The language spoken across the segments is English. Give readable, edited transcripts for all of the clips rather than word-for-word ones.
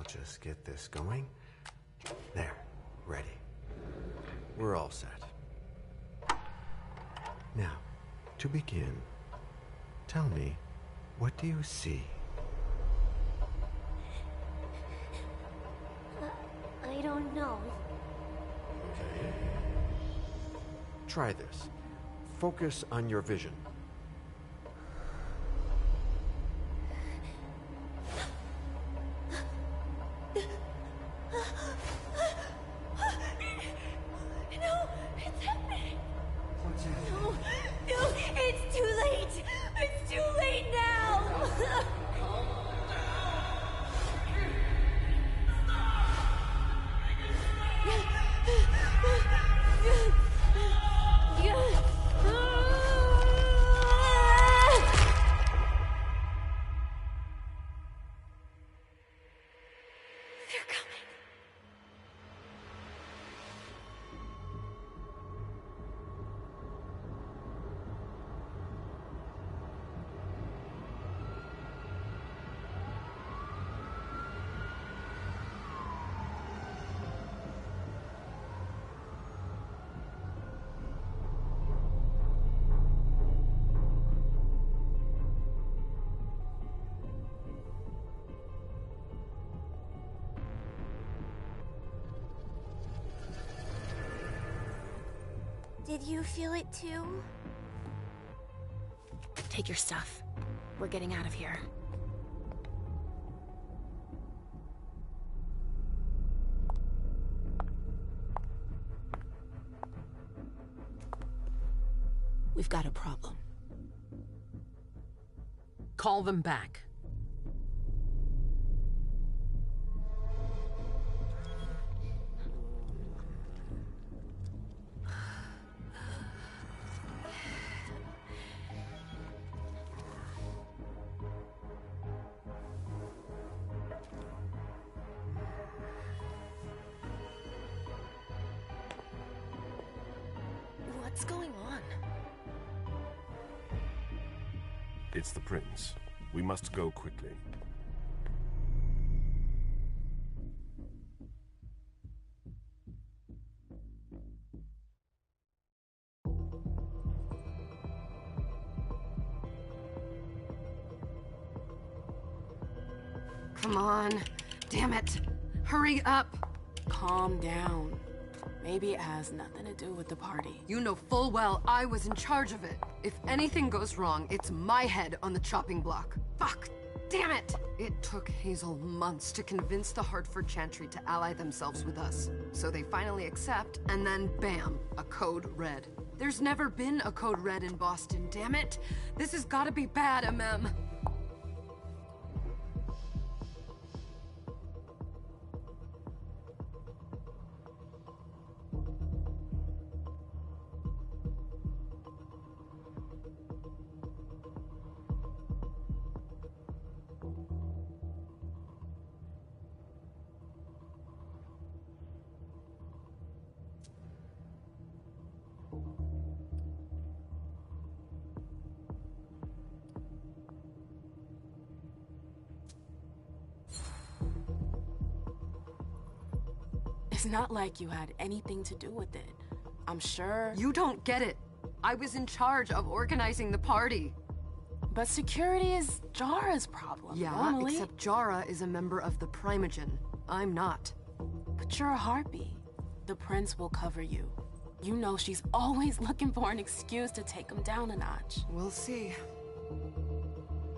just get this going. There, ready. We're all set. Now, to begin, tell me, what do you see? I don't know. Okay. Try this. Focus on your vision. Did you feel it too? Take your stuff. We're getting out of here. We've got a problem. Call them back. What's going on? It's the prince. We must go quickly. Come on. Damn it. Hurry up. Calm down. Maybe it has nothing to do with the party. You know full well I was in charge of it. If anything goes wrong, it's my head on the chopping block. Fuck! Damn it! It took Hazel months to convince the Hartford Chantry to ally themselves with us. So they finally accept, and then bam, a code red. There's never been a code red in Boston, damn it! This has gotta be bad, MM. It's not like you had anything to do with it. I'm sure... You don't get it. I was in charge of organizing the party. But security is Jara's problem, Yeah, normally. except Jara is a member of the Primogen. I'm not. But you're a harpy. The prince will cover you. You know she's always looking for an excuse to take him down a notch. We'll see.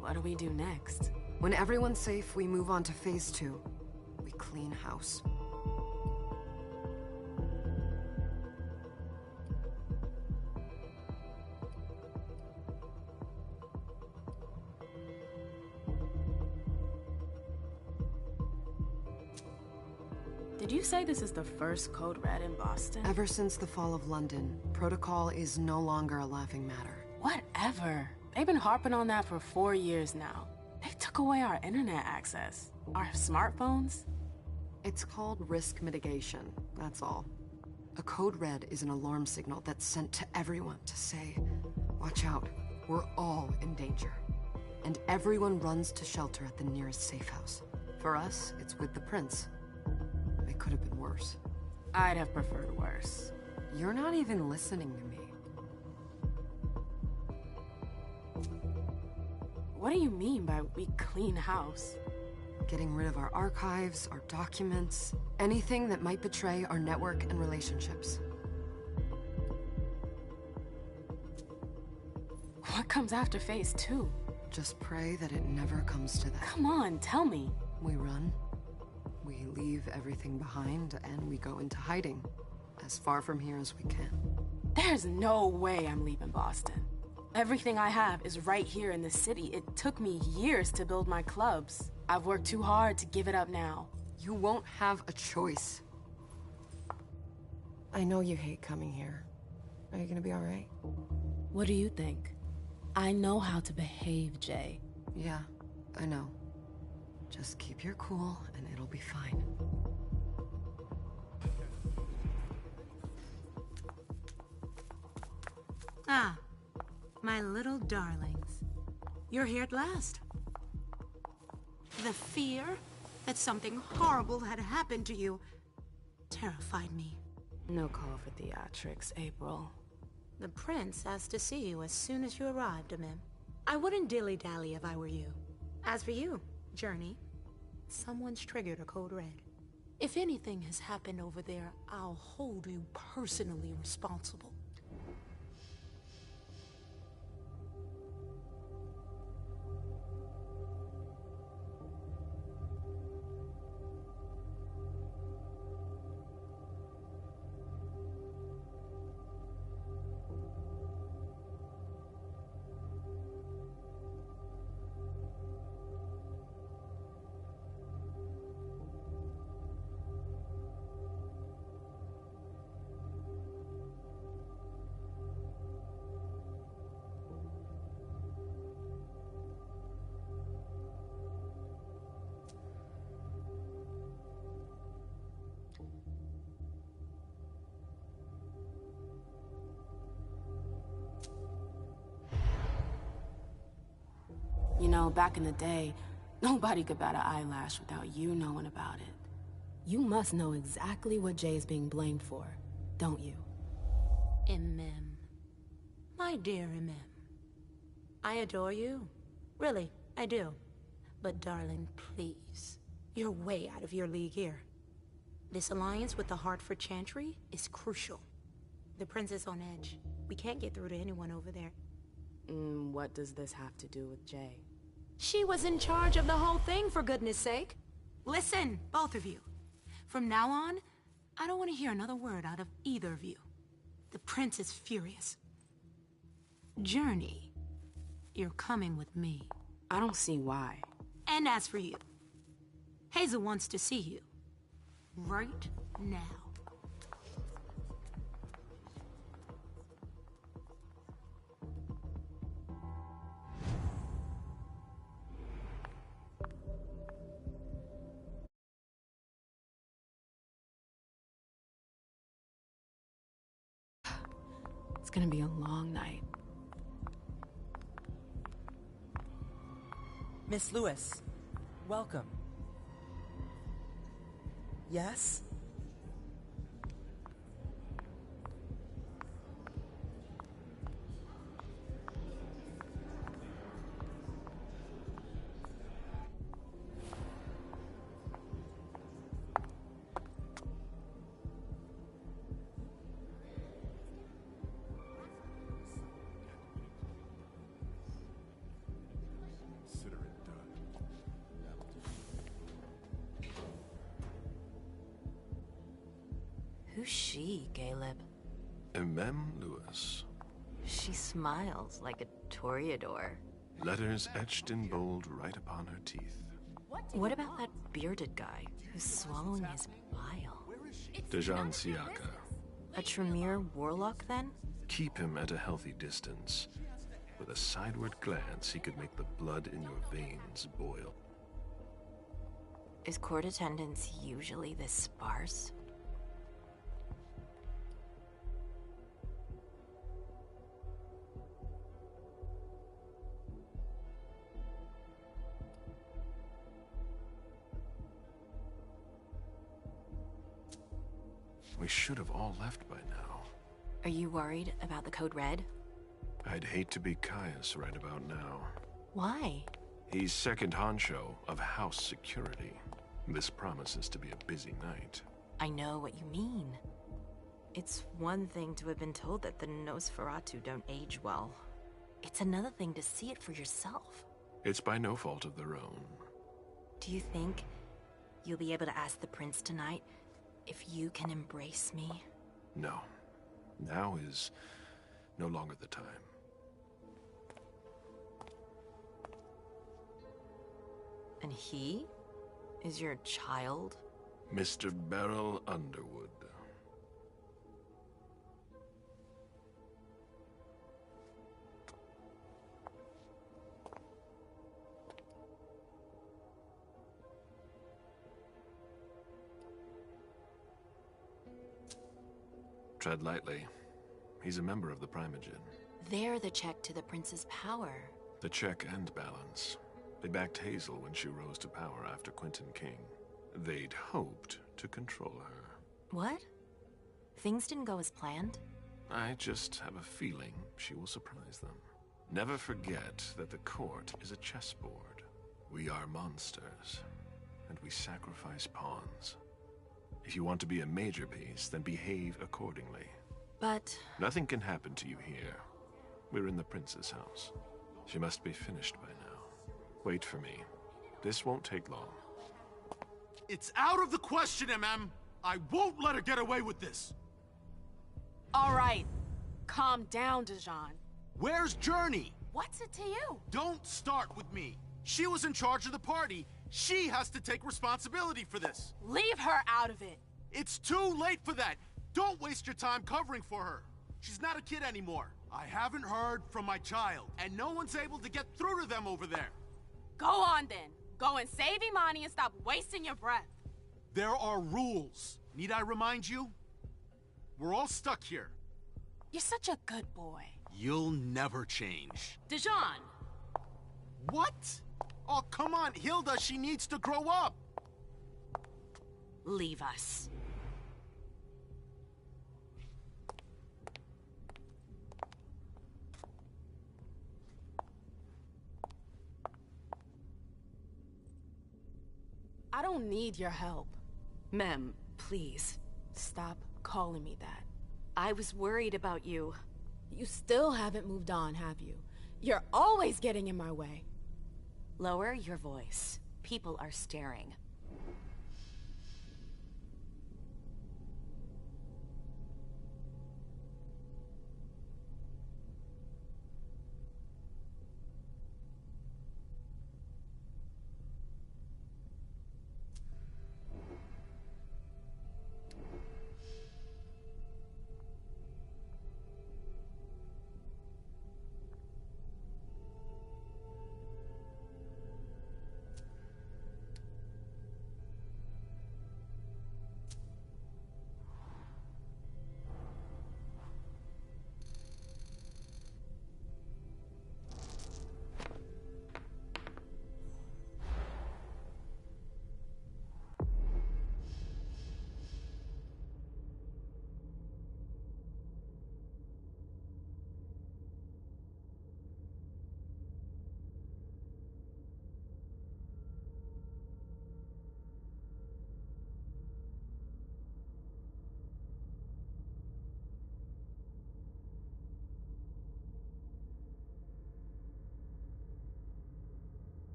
What do we do next? When everyone's safe, we move on to phase 2. We clean house. Did you say this is the first code red in Boston? Ever since the fall of London, protocol is no longer a laughing matter. Whatever. They've been harping on that for 4 years now. They took away our internet access. Our smartphones. It's called risk mitigation, that's all. A code red is an alarm signal that's sent to everyone to say, watch out, we're all in danger. And everyone runs to shelter at the nearest safe house. For us, it's with the prince. It could have been worse. I'd have preferred worse. You're not even listening to me. What do you mean by we clean house? Getting rid of our archives, our documents, anything that might betray our network and relationships. What comes after phase 2? Just pray that it never comes to that. Come on, tell me. We run, we leave everything behind, and we go into hiding. As far from here as we can. There's no way I'm leaving Boston. Everything I have is right here in the city. It took me years to build my clubs. I've worked too hard to give it up now. You won't have a choice. I know you hate coming here. Are you gonna be alright? What do you think? I know how to behave, Jay. Yeah, I know. Just keep your cool and it'll be fine. Ah, my little darlings. You're here at last. The fear that something horrible had happened to you terrified me. No call for theatrics, April. The prince asked to see you as soon as you arrived, Amim. I wouldn't dilly-dally if I were you. As for you, Journey, someone's triggered a code red. If anything has happened over there, I'll hold you personally responsible. You know, back in the day, nobody could bat an eyelash without you knowing about it. You must know exactly what Jay's being blamed for, don't you? Imem. My dear Imem. I adore you. Really, I do. But darling, please. You're way out of your league here. This alliance with the Hartford Chantry is crucial. The prince is on edge. We can't get through to anyone over there. What does this have to do with Jay? She was in charge of the whole thing, for goodness sake. Listen, both of you. From now on, I don't want to hear another word out of either of you. The prince is furious. Journey, you're coming with me. I don't see why. And as for you, Hazel wants to see you. Right now. It's gonna be a long night. Miss Lewis, welcome. Yes? Who's she, Caleb? Mem Lewis. She smiles like a toreador. Letters etched in bold right upon her teeth. What about that bearded guy who's swallowing his bile? Dejan Siaka. A Tremere warlock, then? Keep him at a healthy distance. With a sideward glance, he could make the blood in your veins boil. Is court attendance usually this sparse? We should have all left by now. Are you worried about the Code Red? I'd hate to be Caius right about now. Why? He's second honcho of house security. This promises to be a busy night. I know what you mean. It's one thing to have been told that the Nosferatu don't age well. It's another thing to see it for yourself. It's by no fault of their own. Do you think you'll be able to ask the prince tonight if you can embrace me? No. Now is no longer the time. And he is your child? Mr. Beryl Underwood. Tread lightly. He's a member of the Primogen. They're the check to the prince's power. The check and balance. They backed Hazel when she rose to power after Quentin King. They'd hoped to control her. What? Things didn't go as planned? I just have a feeling she will surprise them. Never forget that the court is a chessboard. We are monsters, and we sacrifice pawns. If you want to be a major piece, then behave accordingly. But... Nothing can happen to you here. We're in the prince's house. She must be finished by now. Wait for me. This won't take long. It's out of the question, MM! I won't let her get away with this! All right. Calm down, Dijon. Where's Journey? What's it to you? Don't start with me. She was in charge of the party. She has to take responsibility for this. Leave her out of it. It's too late for that. Don't waste your time covering for her. She's not a kid anymore. I haven't heard from my child, and no one's able to get through to them over there. Go on then. Go and save Imani and stop wasting your breath. There are rules. Need I remind you? We're all stuck here. You're such a good boy. You'll never change. Dijon! What? Oh, come on, Hilda, she needs to grow up. Leave us. I don't need your help. Mem, please. Stop calling me that. I was worried about you. You still haven't moved on, have you? You're always getting in my way. Lower your voice. People are staring.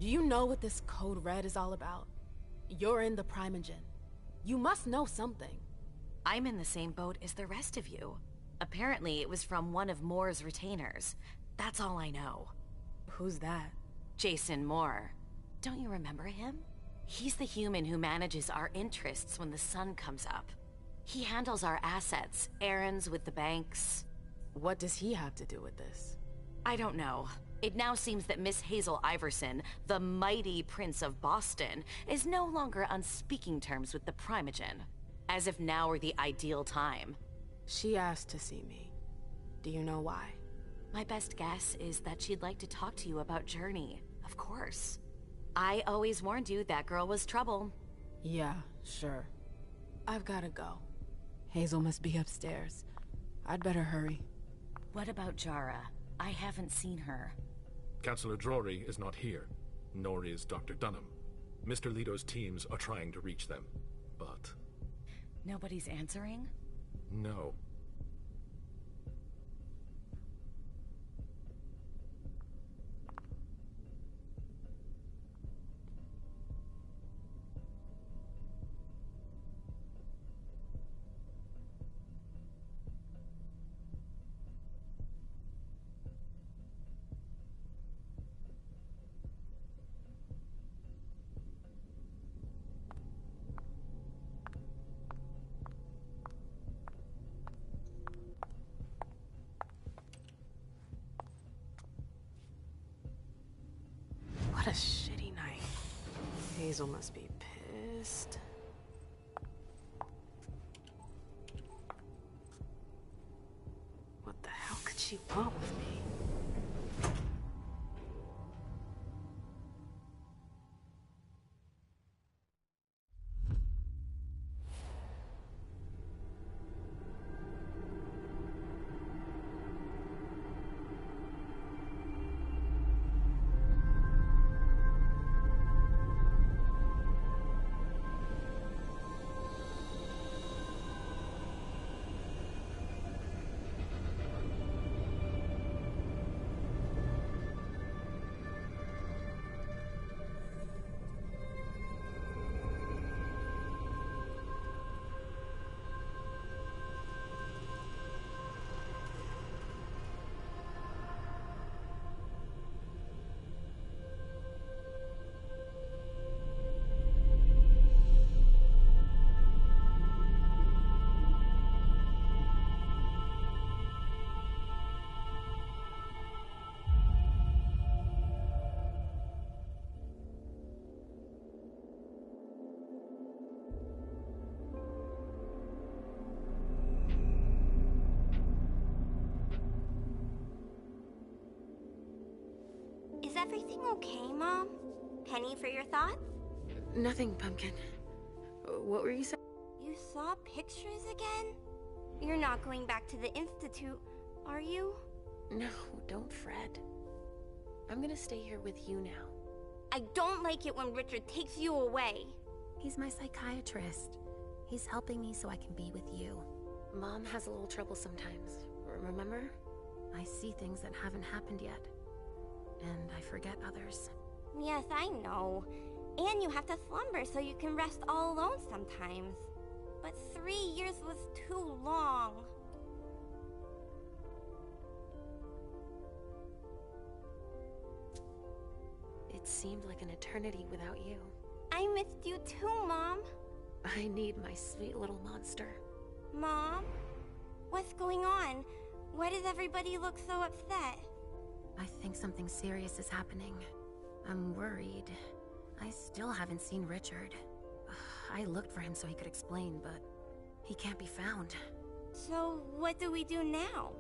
Do you know what this Code Red is all about? You're in the Primogen. You must know something. I'm in the same boat as the rest of you. Apparently, it was from one of Moore's retainers. That's all I know. Who's that? Jason Moore. Don't you remember him? He's the human who manages our interests when the sun comes up. He handles our assets, errands with the banks. What does he have to do with this? I don't know. It now seems that Miss Hazel Iverson, the mighty Prince of Boston, is no longer on speaking terms with the Primogen. As if now were the ideal time. She asked to see me. Do you know why? My best guess is that she'd like to talk to you about Journey, of course. I always warned you that girl was trouble. Yeah, sure. I've gotta go. Hazel must be upstairs. I'd better hurry. What about Jara? I haven't seen her. Councillor Drury is not here, nor is Dr. Dunham. Mr. Leto's teams are trying to reach them, but... Nobody's answering? No. What a shitty night. Hazel must be pissed. What the hell could she want with me? Is everything okay, Mom? Penny for your thoughts? Nothing, Pumpkin. What were you saying? You saw pictures again? You're not going back to the Institute, are you? No, don't fret. I'm gonna stay here with you now. I don't like it when Richard takes you away. He's my psychiatrist. He's helping me so I can be with you. Mom has a little trouble sometimes, remember? I see things that haven't happened yet. And I forget others. Yes, I know. And you have to slumber so you can rest all alone sometimes. But 3 years was too long. It seemed like an eternity without you. I missed you too, Mom. I need my sweet little monster. Mom? What's going on? Why does everybody look so upset? I think something serious is happening. I'm worried. I still haven't seen Richard. I looked for him so he could explain, but he can't be found. So, what do we do now?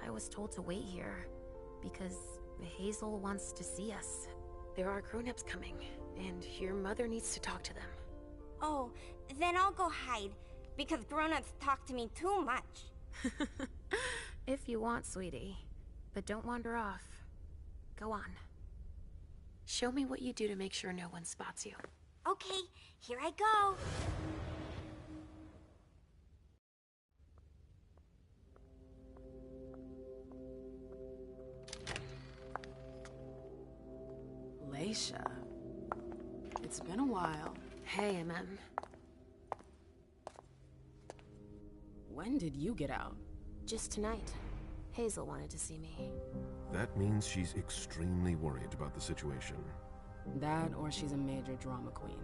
I was told to wait here, because Hazel wants to see us. There are grown-ups coming, and your mother needs to talk to them. Oh, then I'll go hide, because grown-ups talk to me too much. If you want, sweetie. But don't wander off. Go on. Show me what you do to make sure no one spots you. Okay, here I go. Leisha. It's been a while. Hey, MM. When did you get out? Just tonight. Hazel wanted to see me. That means she's extremely worried about the situation. That, or she's a major drama queen.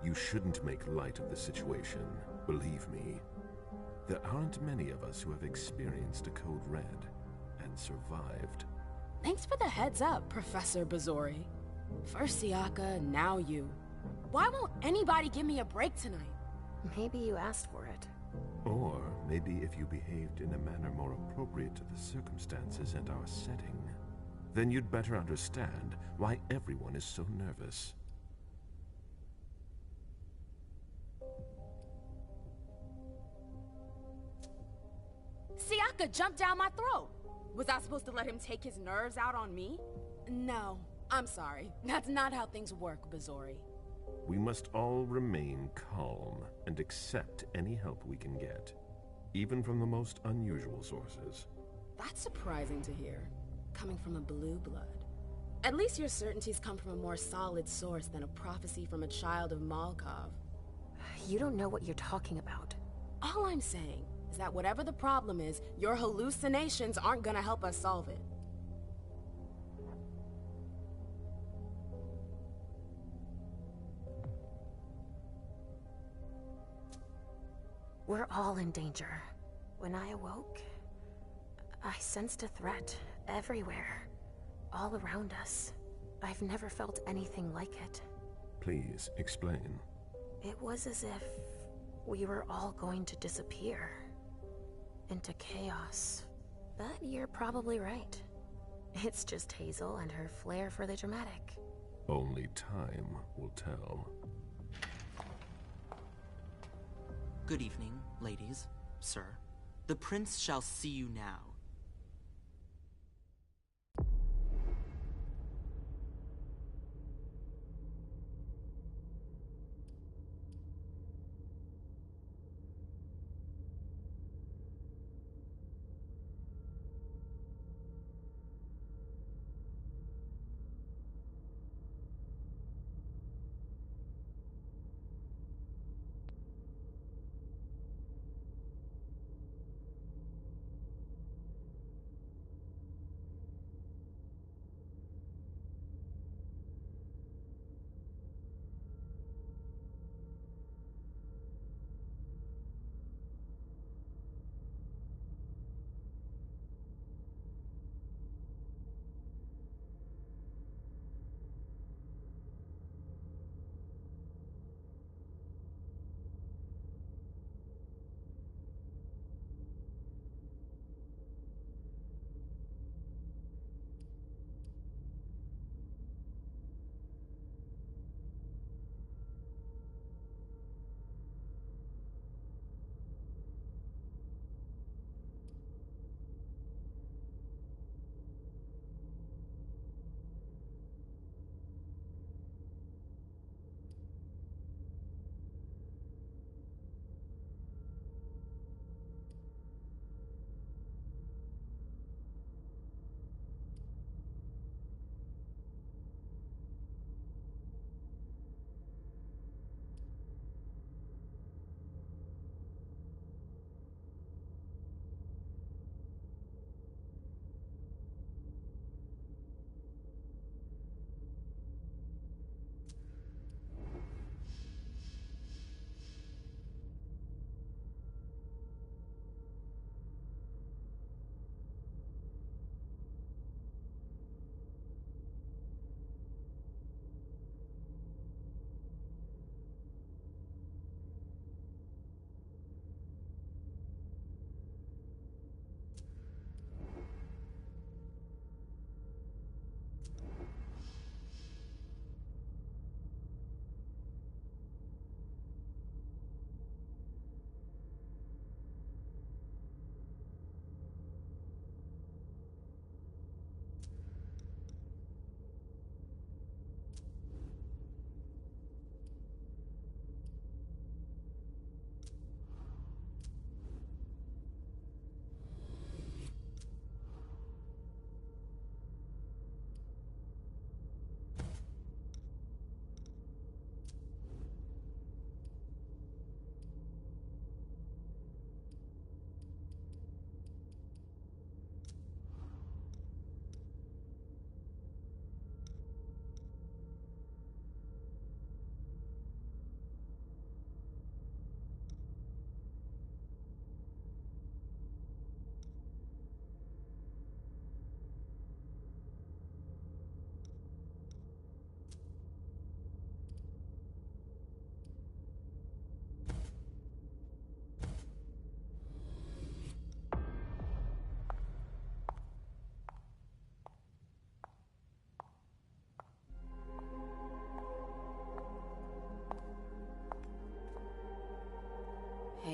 You shouldn't make light of the situation, believe me. There aren't many of us who have experienced a code red and survived. Thanks for the heads up, Professor Bazori. First Siaka, now you. Why won't anybody give me a break tonight? Maybe you asked for it. Or maybe if you behaved in a manner more appropriate to the circumstances and our setting, then you'd better understand why everyone is so nervous. Siaka jumped down my throat. Was I supposed to let him take his nerves out on me? No, I'm sorry. That's not how things work, Bazori. We must all remain calm and accept any help we can get, even from the most unusual sources. That's surprising to hear, coming from a blue blood. At least your certainties come from a more solid source than a prophecy from a child of Malkov. You don't know what you're talking about. All I'm saying is that whatever the problem is, your hallucinations aren't gonna help us solve it. We're all in danger. When I awoke, I sensed a threat everywhere, all around us. I've never felt anything like it. Please, explain. It was as if we were all going to disappear into chaos. But you're probably right. It's just Hazel and her flair for the dramatic. Only time will tell. Good evening, ladies, sir. The prince shall see you now.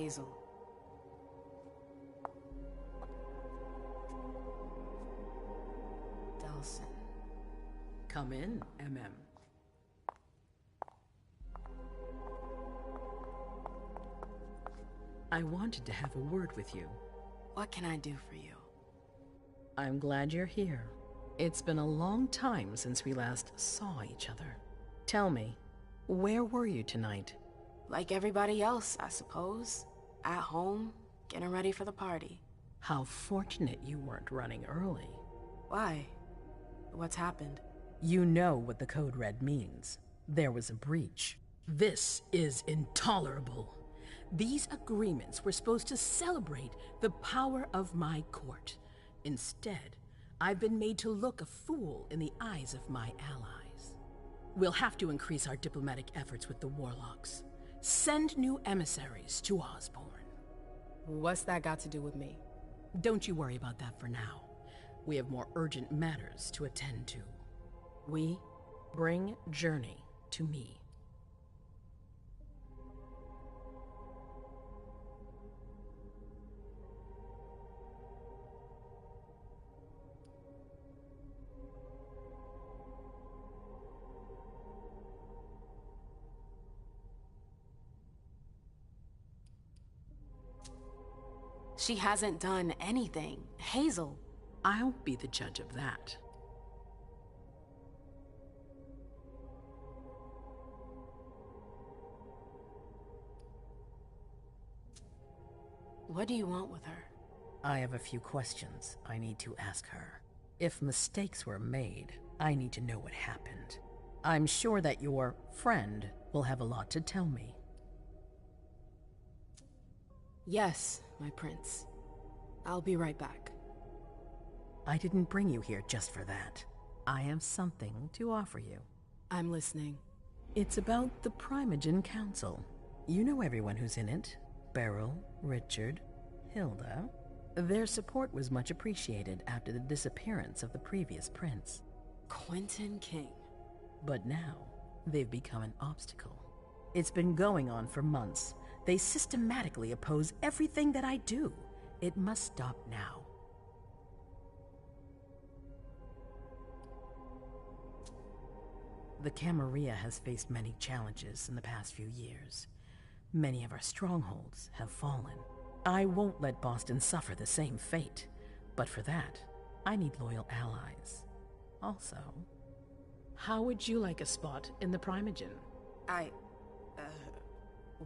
Hazel. Delsin. Come in, MM. I wanted to have a word with you. What can I do for you? I'm glad you're here. It's been a long time since we last saw each other. Tell me, where were you tonight? Like everybody else, I suppose. At home, getting ready for the party. How fortunate you weren't running early. Why? What's happened? You know what the Code Red means. There was a breach. This is intolerable. These agreements were supposed to celebrate the power of my court. Instead, I've been made to look a fool in the eyes of my allies. We'll have to increase our diplomatic efforts with the Warlocks. Send new emissaries to Osborn. What's that got to do with me? Don't you worry about that for now. We have more urgent matters to attend to. We bring Journey to me. She hasn't done anything. Hazel. I'll be the judge of that. What do you want with her? I have a few questions I need to ask her. If mistakes were made, I need to know what happened. I'm sure that your friend will have a lot to tell me. Yes, my prince. I'll be right back. I didn't bring you here just for that. I have something to offer you. I'm listening. It's about the Primogen Council. You know everyone who's in it. Beryl, Richard, Hilda. Their support was much appreciated after the disappearance of the previous prince. Quentin King. But now, they've become an obstacle. It's been going on for months. They systematically oppose everything that I do. It must stop now. The Camarilla has faced many challenges in the past few years. Many of our strongholds have fallen. I won't let Boston suffer the same fate, but for that, I need loyal allies. Also, how would you like a spot in the Primogen?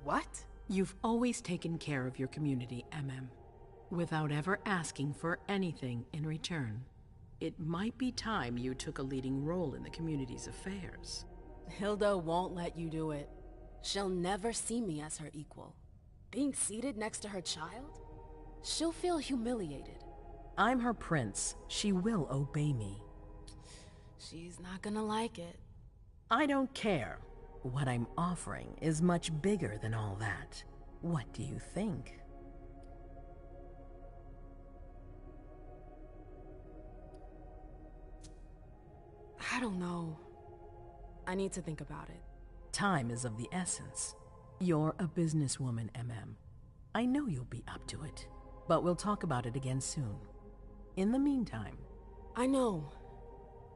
What? You've always taken care of your community, MM, without ever asking for anything in return. It might be time you took a leading role in the community's affairs. Hilda won't let you do it. She'll never see me as her equal. Being seated next to her child? She'll feel humiliated. I'm her prince. She will obey me. She's not gonna like it. I don't care. What I'm offering is much bigger than all that. What do you think? I don't know. I need to think about it. Time is of the essence. You're a businesswoman, MM. I know you'll be up to it, but we'll talk about it again soon. In the meantime... I know.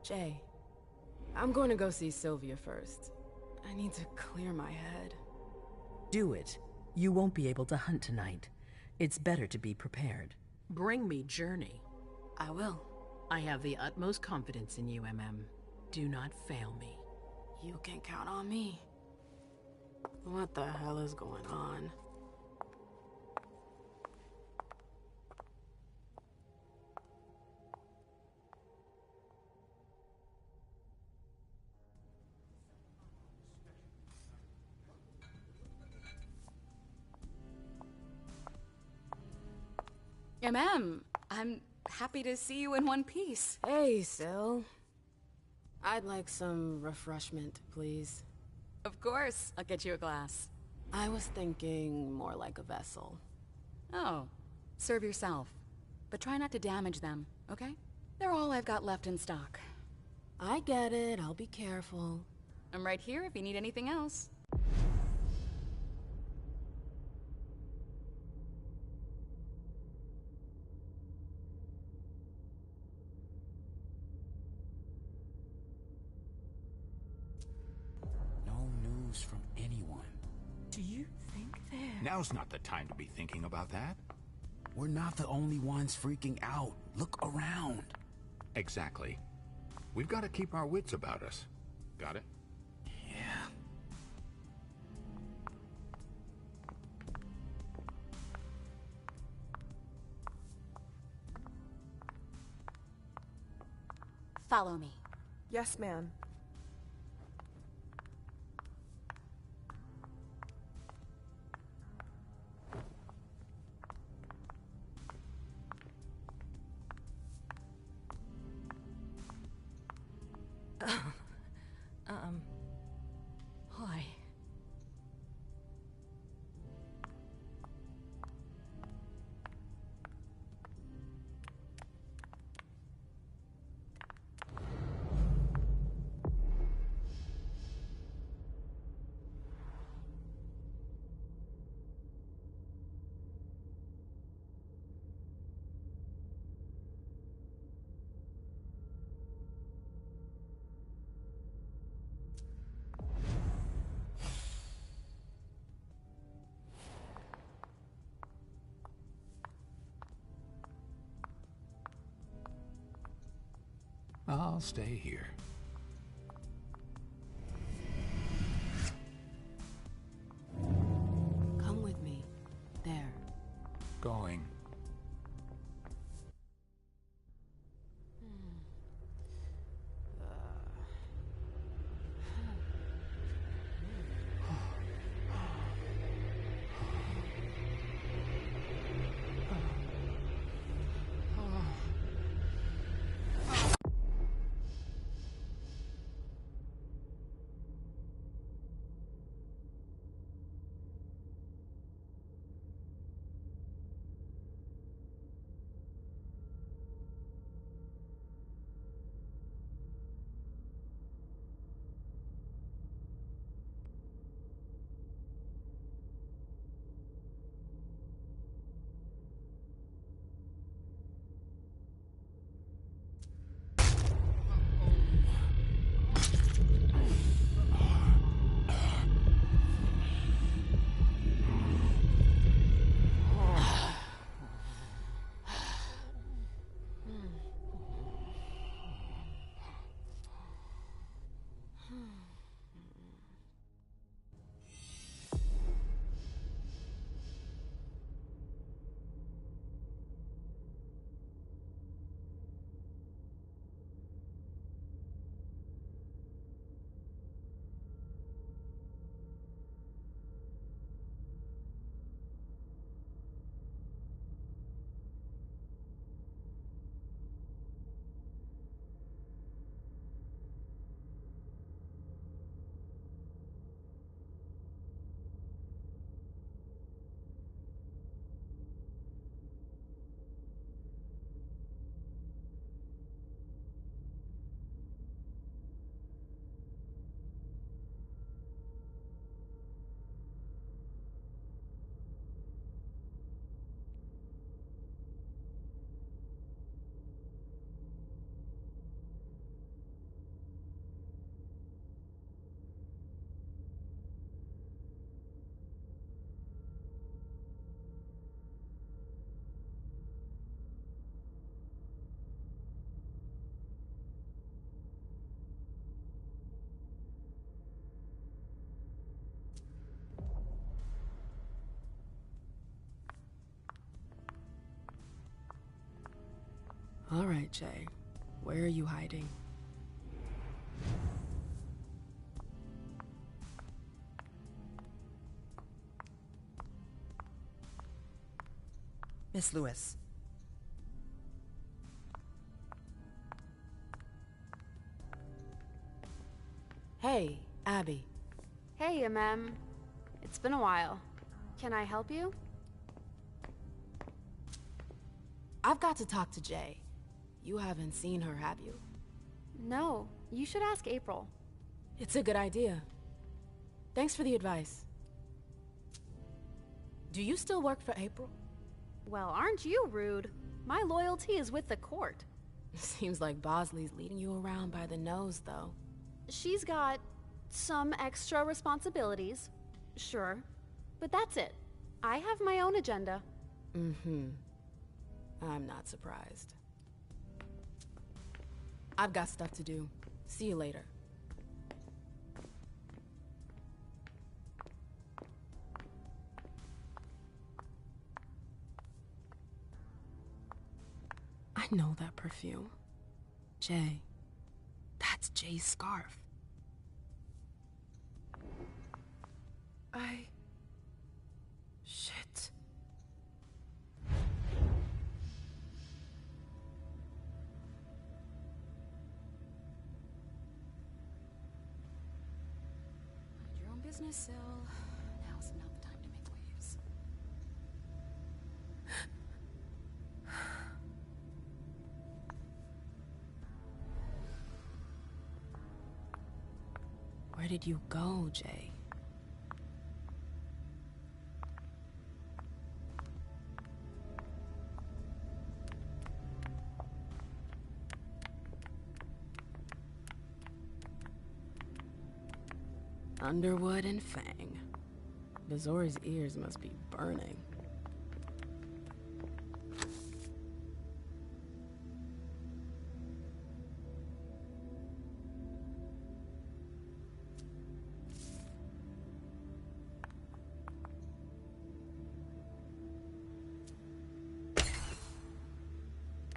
Jay, I'm going to go see Sylvia first. I need to clear my head. Do it. You won't be able to hunt tonight. It's better to be prepared. Bring me Journey. I will. I have the utmost confidence in you, MM. Do not fail me. You can count on me. What the hell is going on? I'm happy to see you in one piece. Hey, Syl. I'd like some refreshment, please. Of course, I'll get you a glass. I was thinking more like a vessel. Oh, serve yourself. But try not to damage them, okay? They're all I've got left in stock. I get it, I'll be careful. I'm right here if you need anything else. news from anyone. Do you think they're... Now's not the time to be thinking about that. We're not the only ones freaking out. Look around. Exactly. We've got to keep our wits about us. Got it? Yeah. Follow me. Yes, ma'am. Hi. I'll stay here. Come with me. There. Going. All right, Jay. Where are you hiding? Miss Lewis. Hey, Abby. Hey, It's been a while. Can I help you? I've got to talk to Jay. You haven't seen her, have you? No, you should ask April. It's a good idea. Thanks for the advice. Do you still work for April? Well, aren't you rude? My loyalty is with the court. Seems like Bosley's leading you around by the nose, though. She's got Some extra responsibilities, sure. But that's it. I have my own agenda. Mm-hmm. I'm not surprised. I've got stuff to do. See you later. I know that perfume. Jay. That's Jay's scarf. Shit. Mind your own business, Syl. Now's not the time to make waves. Where did you go, Jay? Underwood and Fang. Bazori's ears must be burning.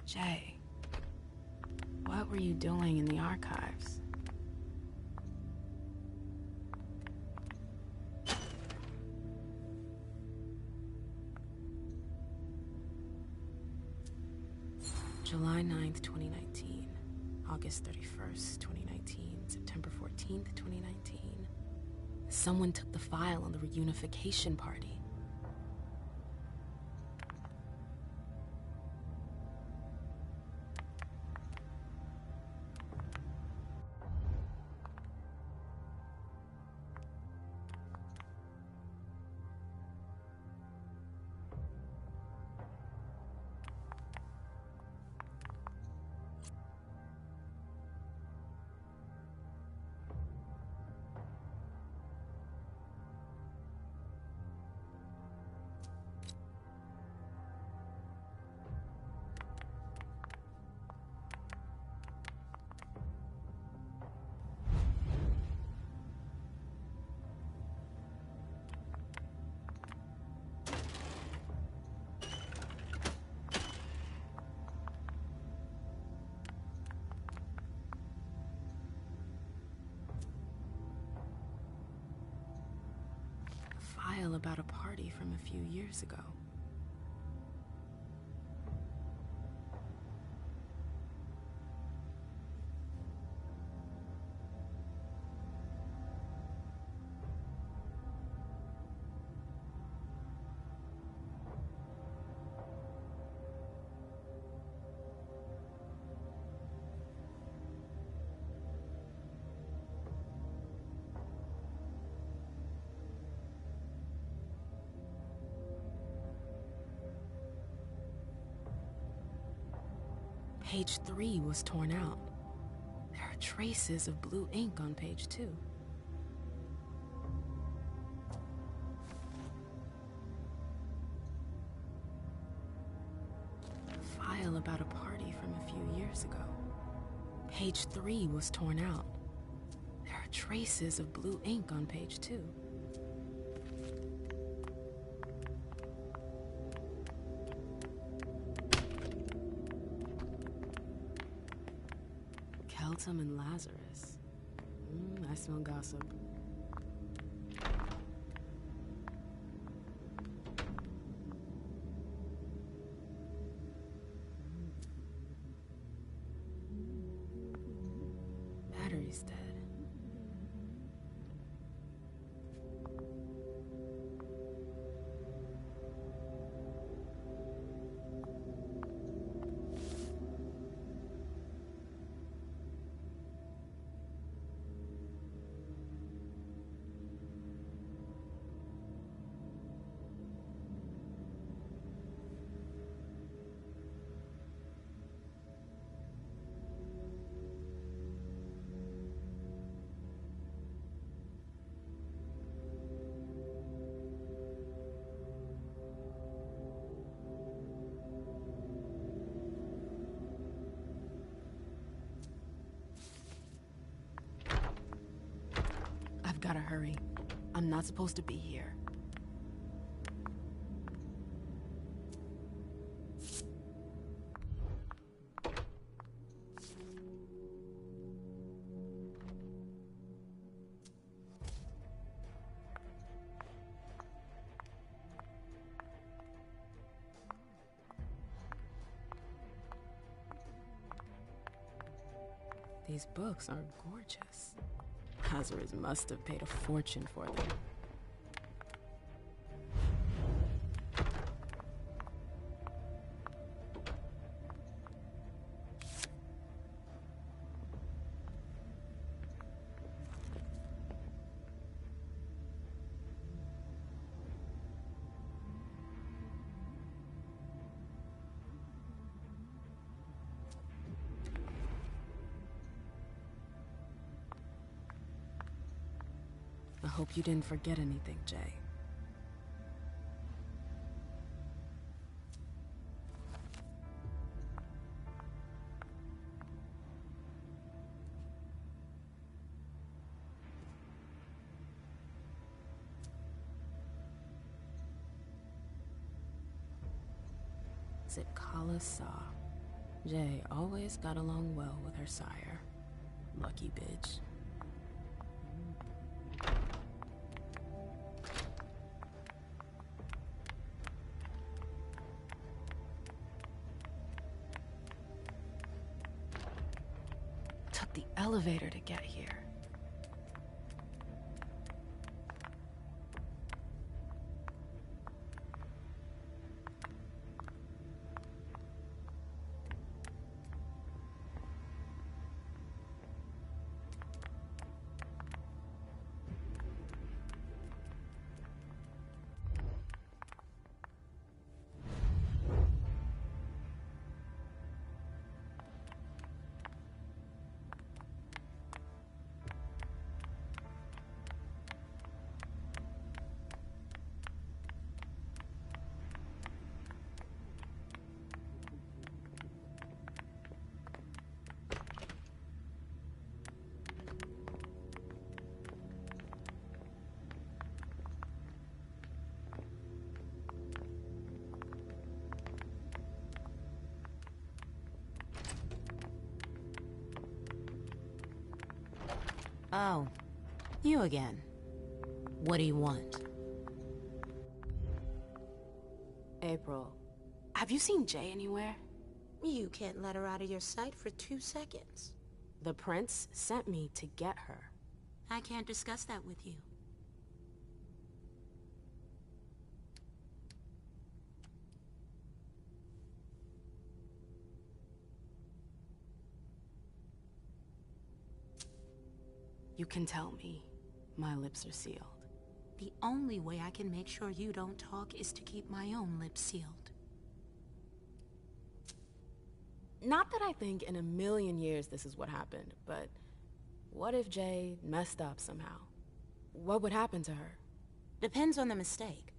Jay, what were you doing in the archives? July 9th, 2019. August 31st, 2019. September 14th, 2019. Someone took the file on the reunification party. File about a party from a few years ago. Page 3 was torn out. There are traces of blue ink on page 2. A file about a party from a few years ago. Page 3 was torn out. There are traces of blue ink on page 2. Keltum and Lazarus. I smell gossip. Battery's dead. gotta hurry. I'm not supposed to be here. These books are gorgeous. Lazarus must have paid a fortune for them. I hope you didn't forget anything, Jay. Zitkala Saw. Jay always got along well with her sire. Lucky bitch. Took the elevator to get here. Oh, you again. What do you want? April, have you seen Jay anywhere? You can't let her out of your sight for 2 seconds. The prince sent me to get her. I can't discuss that with you. You can tell me. My lips are sealed. The only way I can make sure you don't talk is to keep my own lips sealed. Not that I think in a million years this is what happened, but what if Jay messed up somehow? What would happen to her? Depends on the mistake.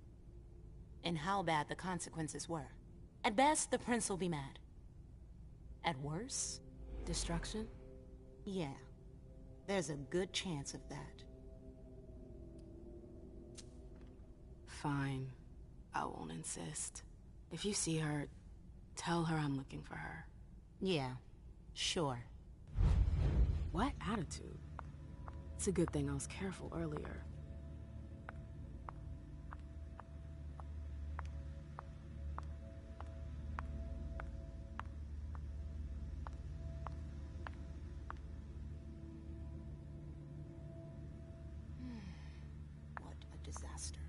And how bad the consequences were. At best, the prince will be mad. At worst, destruction? Yeah. There's a good chance of that. Fine. I won't insist. If you see her, tell her I'm looking for her. Yeah, sure. What attitude? It's a good thing I was careful earlier. What a disaster.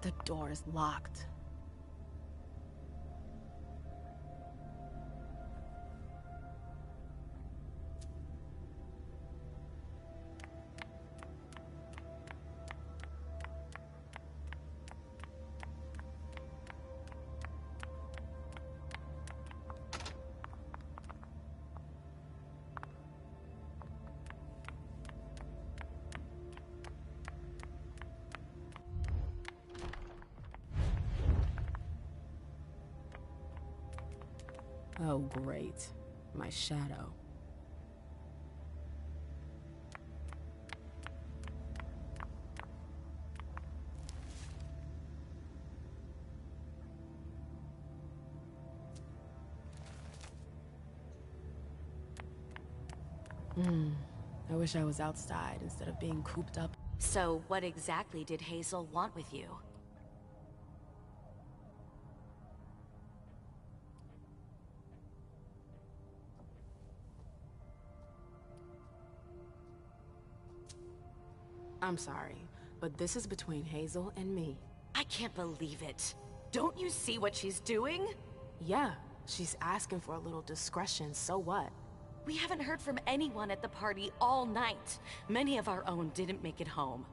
The door is locked. Oh, great. My shadow. I wish I was outside instead of being cooped up. So, what exactly did Hazel want with you? I'm sorry, but this is between Hazel and me. I can't believe it. Don't you see what she's doing? Yeah, she's asking for a little discretion, so what? We haven't heard from anyone at the party all night. Many of our own didn't make it home.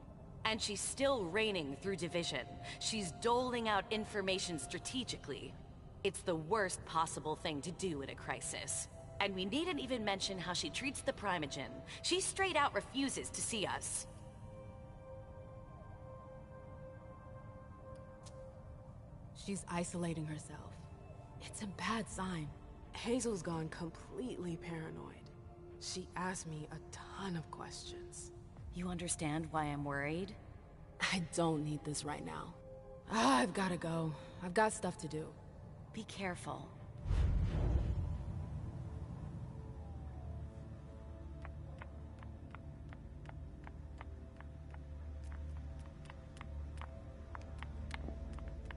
And she's still reigning through division. She's doling out information strategically. It's the worst possible thing to do in a crisis. And we needn't even mention how she treats the Primogen. She straight out refuses to see us. She's isolating herself. It's a bad sign. Hazel's gone completely paranoid. She asked me a ton of questions. You understand why I'm worried? I don't need this right now. I've gotta go. I've got stuff to do. Be careful.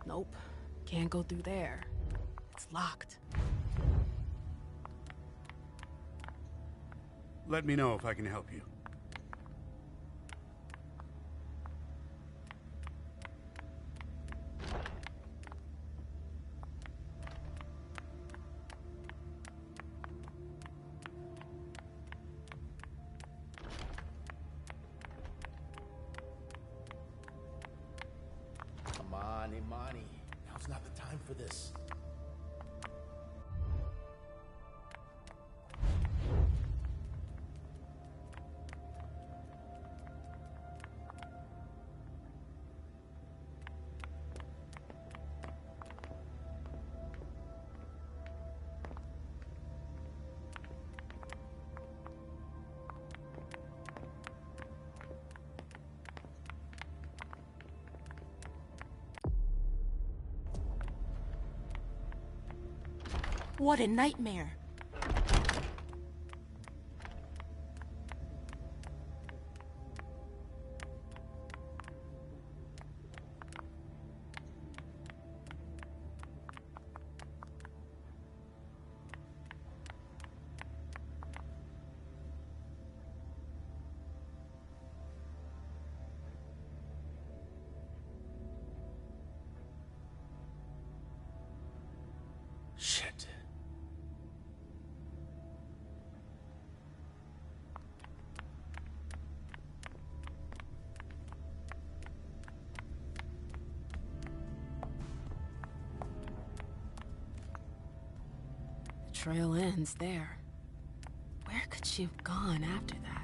Nope. Can't go through there. It's locked. Let me know if I can help you. Come on, Imani. Now's not the time for this. What a nightmare. Shit. The trail ends there. Where could she have gone after that?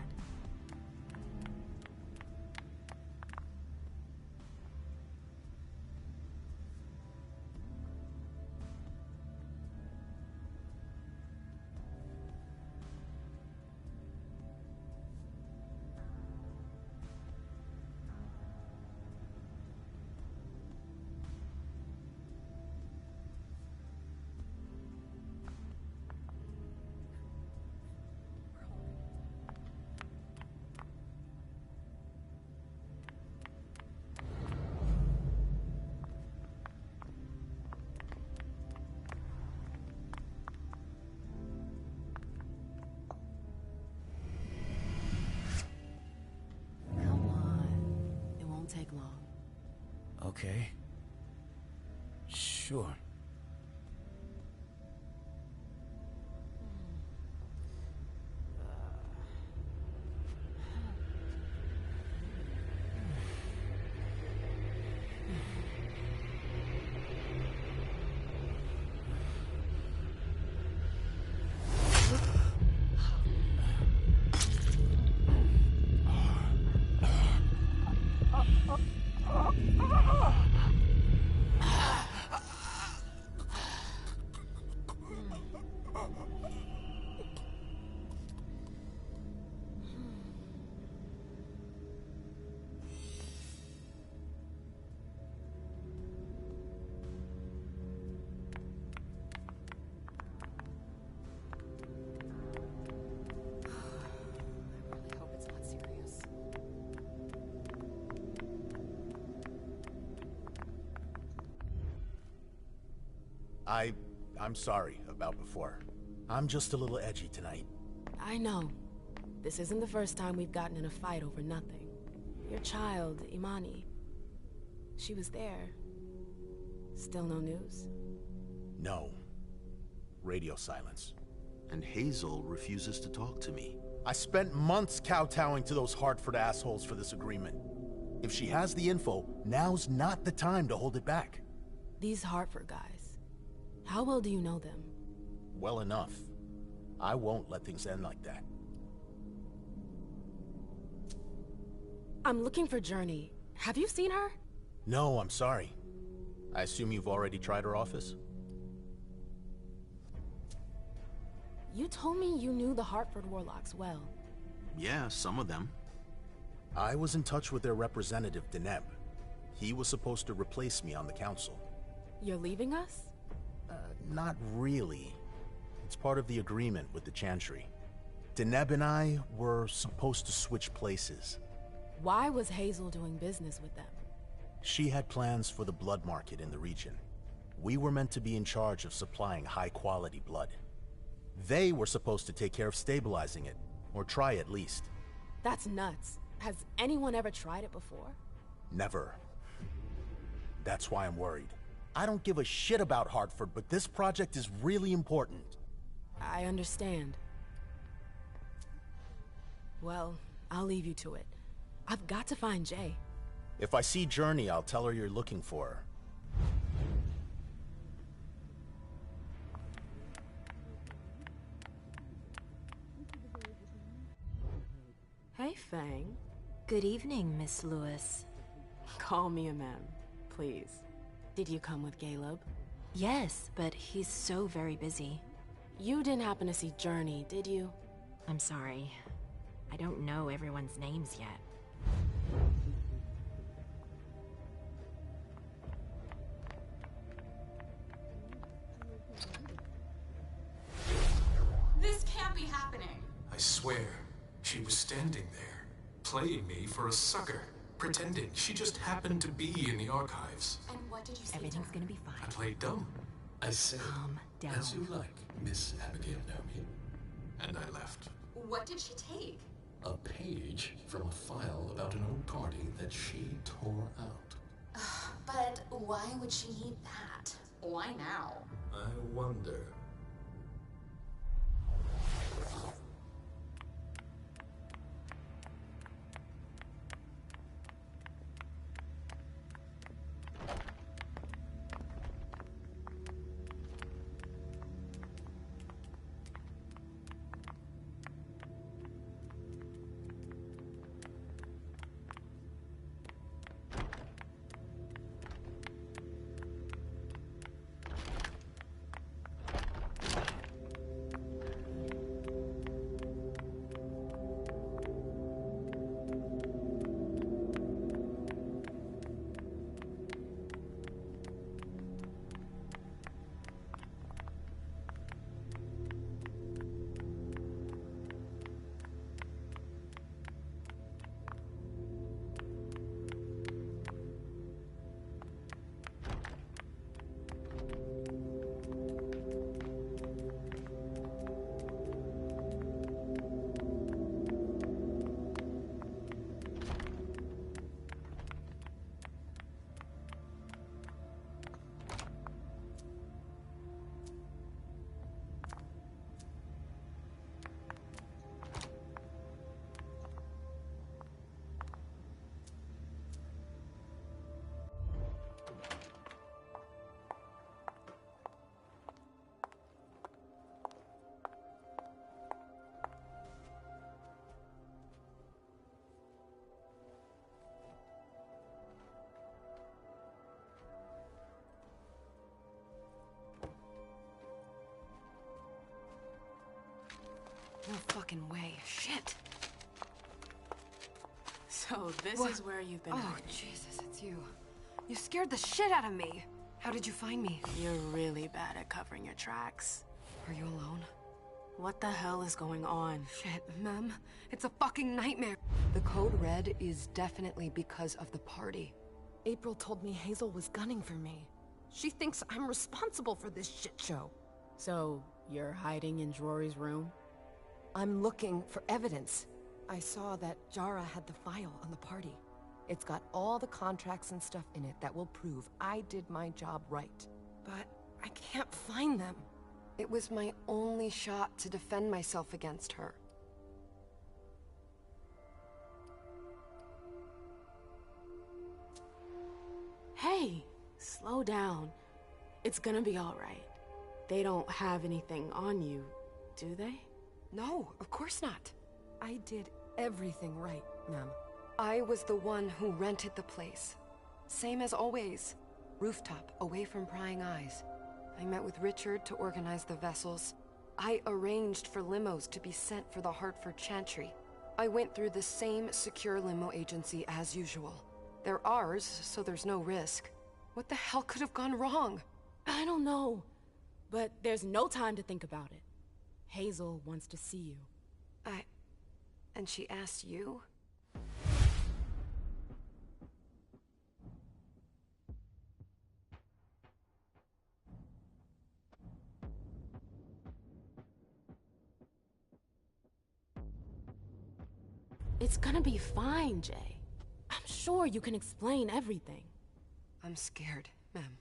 Take long. Okay. Sure. I'm sorry about before. I'm just a little edgy tonight. I know. This isn't the first time we've gotten in a fight over nothing. Your child, Imani. She was there. Still no news? No. Radio silence. And Hazel refuses to talk to me. I spent months kowtowing to those Hartford assholes for this agreement. If she has the info, now's not the time to hold it back. These Hartford guys. How well do you know them? Well enough. I won't let things end like that. I'm looking for Journey. Have you seen her? No, I'm sorry. I assume you've already tried her office? You told me you knew the Hartford Warlocks well. Yeah, some of them. I was in touch with their representative, Deneb. He was supposed to replace me on the council. You're leaving us? Not really. It's part of the agreement with the Chantry. Deneb and I were supposed to switch places. Why was Hazel doing business with them? She had plans for the blood market in the region. We were meant to be in charge of supplying high-quality blood. They were supposed to take care of stabilizing it, or try at least. That's nuts. Has anyone ever tried it before? Never. That's why I'm worried. I don't give a shit about Hartford, but this project is really important. I understand. Well, I'll leave you to it. I've got to find Jay. If I see Journey, I'll tell her you're looking for her. Hey, Fang. Good evening, Miss Lewis. Call me a ma'am, please. Did you come with Caleb? Yes, but he's so very busy. You didn't happen to see Journey, did you? I'm sorry. I don't know everyone's names yet. This can't be happening. I swear, she was standing there, playing me for a sucker, pretending she just happened to be in the archives. And what did you say? Everything's gonna be fine. I played dumb. I said, Calm down. as you like, Miss Abigail Naomi. And I left. What did she take? A page from a file about an old party that she tore out. But why would she need that? Why now? I wonder. No fucking way. Shit. So this is where you've been. Oh, Jesus, it's you. You scared the shit out of me. How did you find me? You're really bad at covering your tracks. Are you alone? What the hell is going on? Shit, Mem. It's a fucking nightmare. The code red is definitely because of the party. April told me Hazel was gunning for me. She thinks I'm responsible for this shit show. So, you're hiding in Rory's room? I'm looking for evidence. I saw that Jara had the file on the party. It's got all the contracts and stuff in it that will prove I did my job right. But I can't find them. It was my only shot to defend myself against her. Hey, slow down. It's gonna be all right. They don't have anything on you, do they? No, of course not. I did everything right, Mem. I was the one who rented the place. Same as always. Rooftop, away from prying eyes. I met with Richard to organize the vessels. I arranged for limos to be sent for the Hartford Chantry. I went through the same secure limo agency as usual. They're ours, so there's no risk. What the hell could have gone wrong? I don't know. But there's no time to think about it. Hazel wants to see you. And she asked you? It's gonna be fine, Jay. I'm sure you can explain everything. I'm scared, Mem.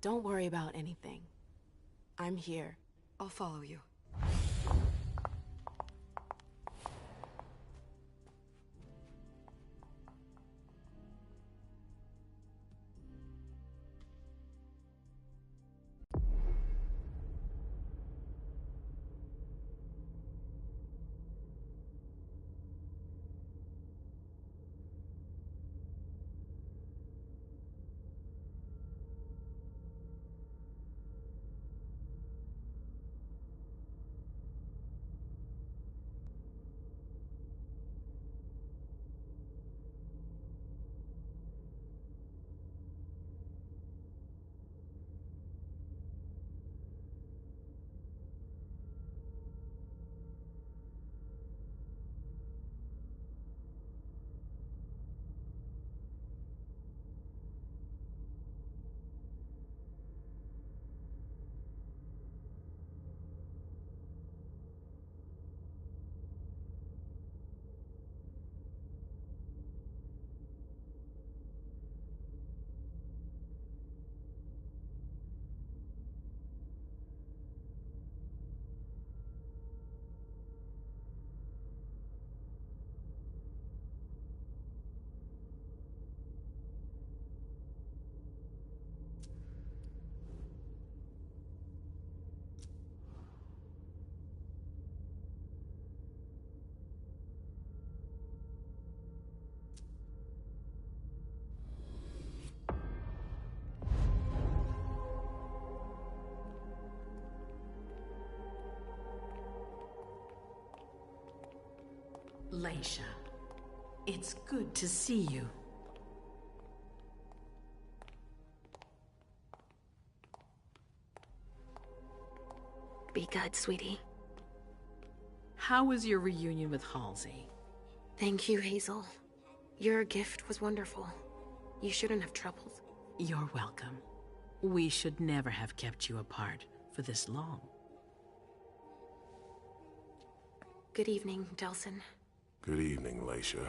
Don't worry about anything. I'm here. I'll follow you. Leisha, it's good to see you. Be good, sweetie. How was your reunion with Halsey? Thank you, Hazel. Your gift was wonderful. You shouldn't have troubled. You're welcome. We should never have kept you apart for this long. Good evening, Delsin. Good evening, Leisha.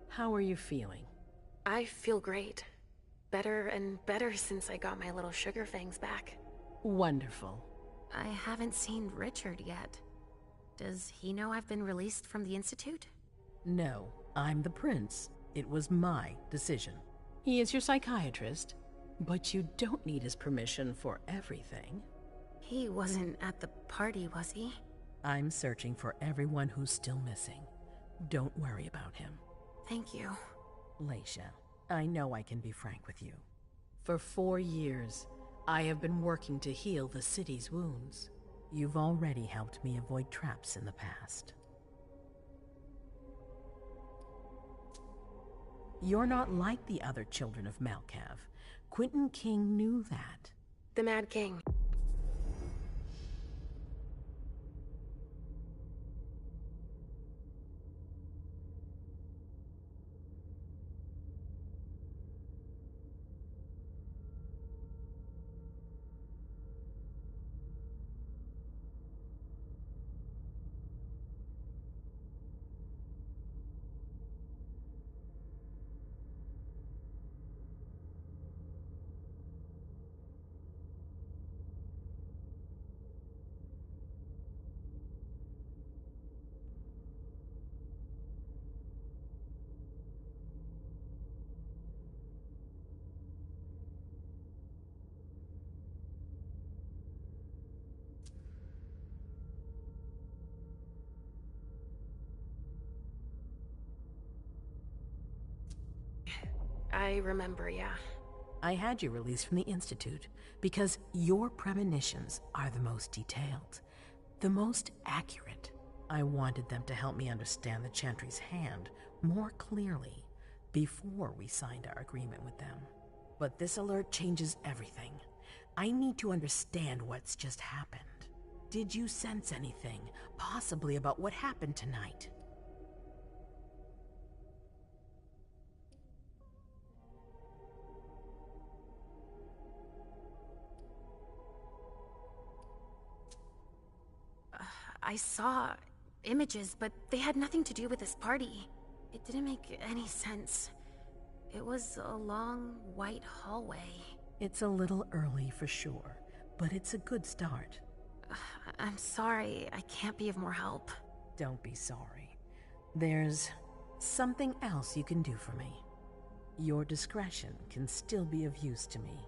How are you feeling? I feel great. Better and better since I got my little sugar fangs back. Wonderful. I haven't seen Richard yet. Does he know I've been released from the Institute? No, I'm the prince. It was my decision. He is your psychiatrist, but you don't need his permission for everything. He wasn't at the party, was he? I'm searching for everyone who's still missing. Don't worry about him. Thank you. Leisha, I know I can be frank with you. For 4 years, I have been working to heal the city's wounds. You've already helped me avoid traps in the past. You're not like the other children of Malkav. Quentin King knew that. The Mad King. I remember, yeah. I had you released from the Institute because your premonitions are the most detailed, the most accurate. I wanted them to help me understand the Chantry's hand more clearly before we signed our agreement with them. But this alert changes everything. I need to understand what's just happened. Did you sense anything, possibly about what happened tonight? I saw images, but they had nothing to do with this party. It didn't make any sense. It was a long, white hallway. It's a little early for sure, but it's a good start. I'm sorry, I can't be of more help. Don't be sorry. There's something else you can do for me. Your discretion can still be of use to me.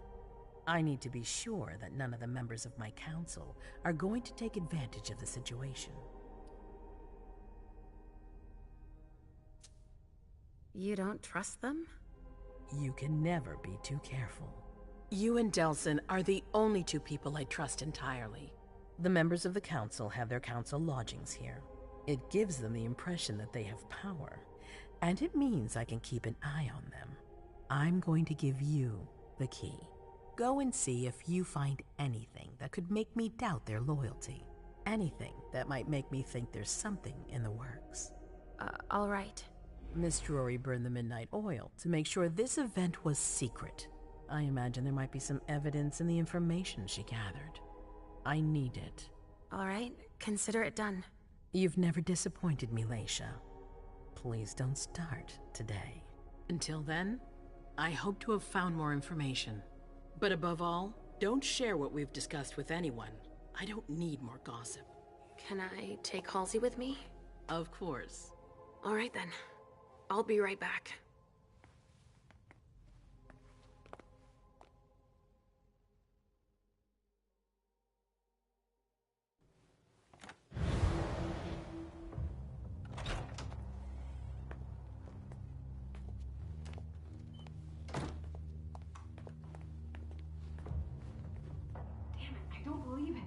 I need to be sure that none of the members of my council are going to take advantage of the situation. You don't trust them? You can never be too careful. You and Delson are the only two people I trust entirely. The members of the council have their council lodgings here. It gives them the impression that they have power, and it means I can keep an eye on them. I'm going to give you the key. Go and see if you find anything that could make me doubt their loyalty. Anything that might make me think there's something in the works. All right. Miss Drury burned the midnight oil to make sure this event was secret. I imagine there might be some evidence in the information she gathered. I need it. All right, consider it done. You've never disappointed me, Leisha. Please don't start today. Until then, I hope to have found more information. But above all, don't share what we've discussed with anyone. I don't need more gossip. Can I take Halsey with me? Of course. All right then. I'll be right back. I don't believe it.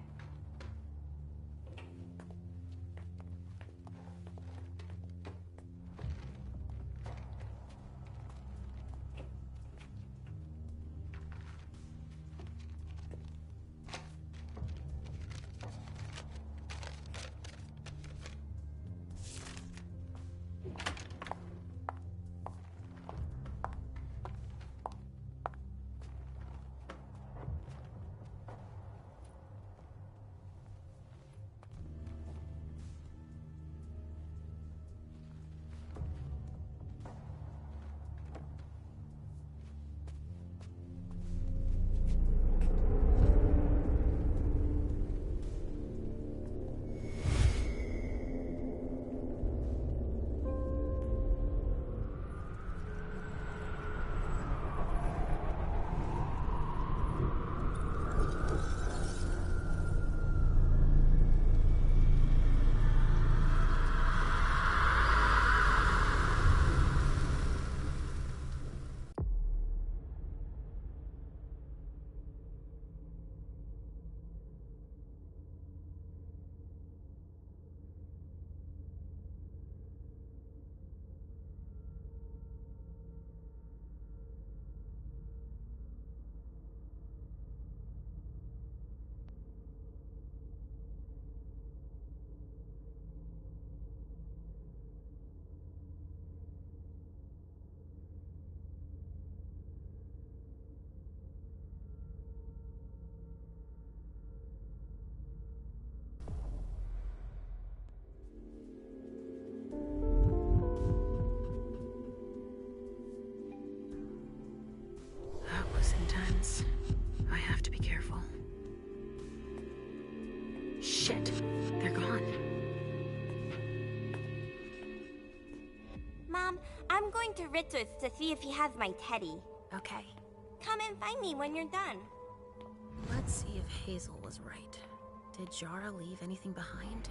Shit, they're gone. Mom, I'm going to Richard's to see if he has my teddy. Okay. Come and find me when you're done. Let's see if Hazel was right. Did Jara leave anything behind?